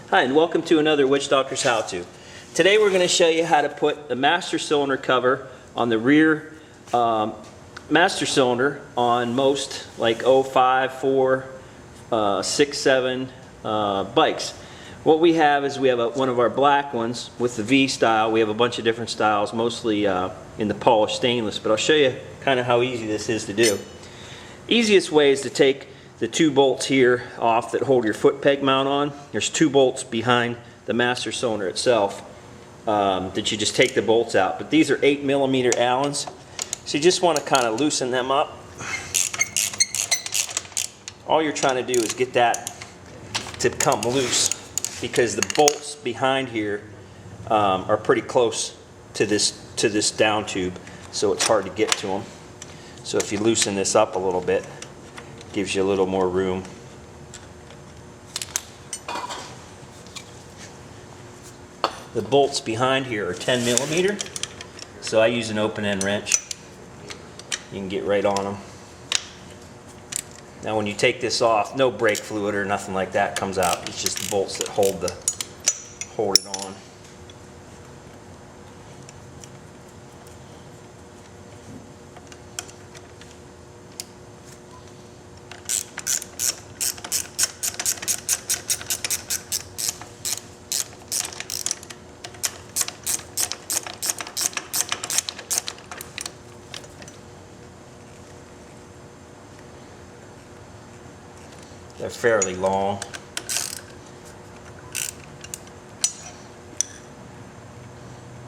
Hi, and welcome to another Witchdoctors How To. Today we're going to show you how to put the master cylinder cover on the rear master cylinder on most like 05, 4, 6, 7 bikes. What we have is we have one of our black ones with the V style. We have a bunch of different styles, mostly in the polished stainless, but I'll show you kind of how easy this is to do. Easiest way is to take the two bolts here off that hold your foot peg mount on. There's two bolts behind the master cylinder itself that you just take the bolts out. But these are 8mm Allens, so you just want to kind of loosen them up. All you're trying to do is get that to come loose because the bolts behind here are pretty close to this down tube, so it's hard to get to them. So if you loosen this up a little bit, gives you a little more room. The bolts behind here are 10mm, so I use an open end wrench. You can get right on them. Now when you take this off, no brake fluid or nothing like that comes out. It's just the bolts that hold it on. They're fairly long.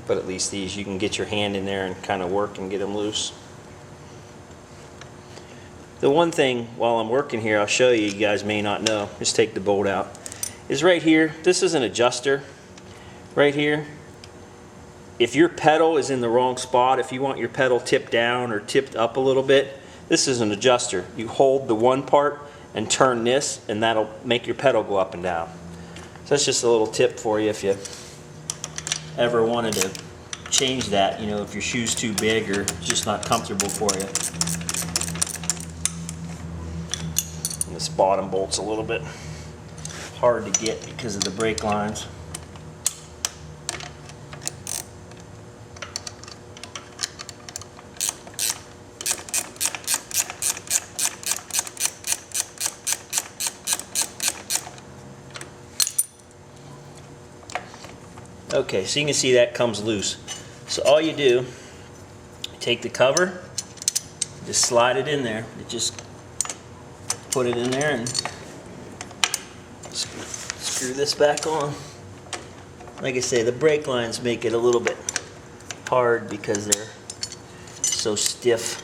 But at least these, you can get your hand in there and kind of work and get them loose. The one thing while I'm working here, I'll show you, you guys may not know, just take the bolt out, is right here. This is an adjuster right here. If your pedal is in the wrong spot, if you want your pedal tipped down or tipped up a little bit, this is an adjuster. You hold the one part and turn this, and that'll make your pedal go up and down. So that's just a little tip for you if you ever wanted to change that, you know, if your shoe's too big or just not comfortable for you. And this bottom bolt's a little bit hard to get because of the brake lines. Okay, so you can see that comes loose. So all you do, take the cover, just slide it in there. You just put it in there and screw this back on. Like I say, the brake lines make it a little bit hard because they're so stiff.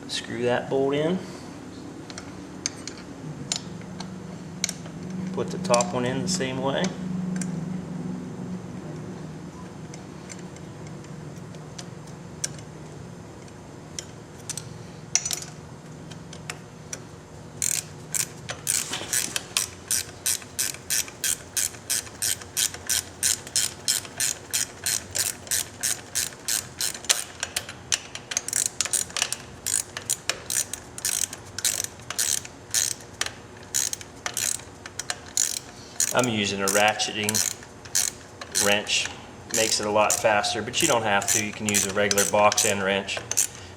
Screw that bolt in. Put the top one in the same way. I'm using a ratcheting wrench. Makes it a lot faster, but you don't have to. You can use a regular box end wrench.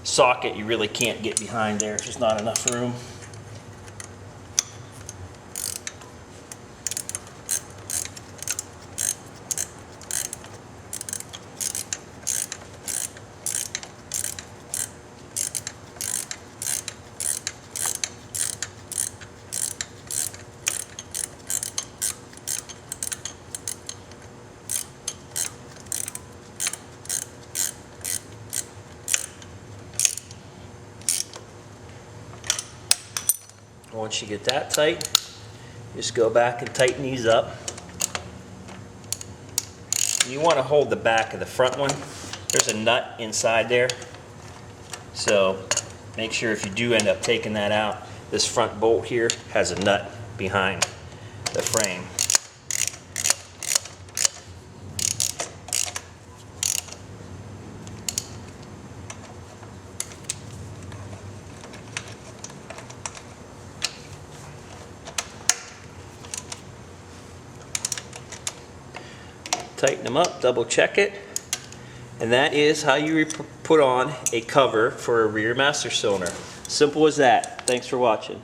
Socket you really can't get behind there. There's just not enough room. Once you get that tight, just go back and tighten these up. You want to hold the back of the front one. There's a nut inside there, so make sure if you do end up taking that out this front bolt here has a nut behind the frame. Tighten them up, double check it, and that is how you put on a cover for a rear master cylinder. Simple as that. Thanks for watching.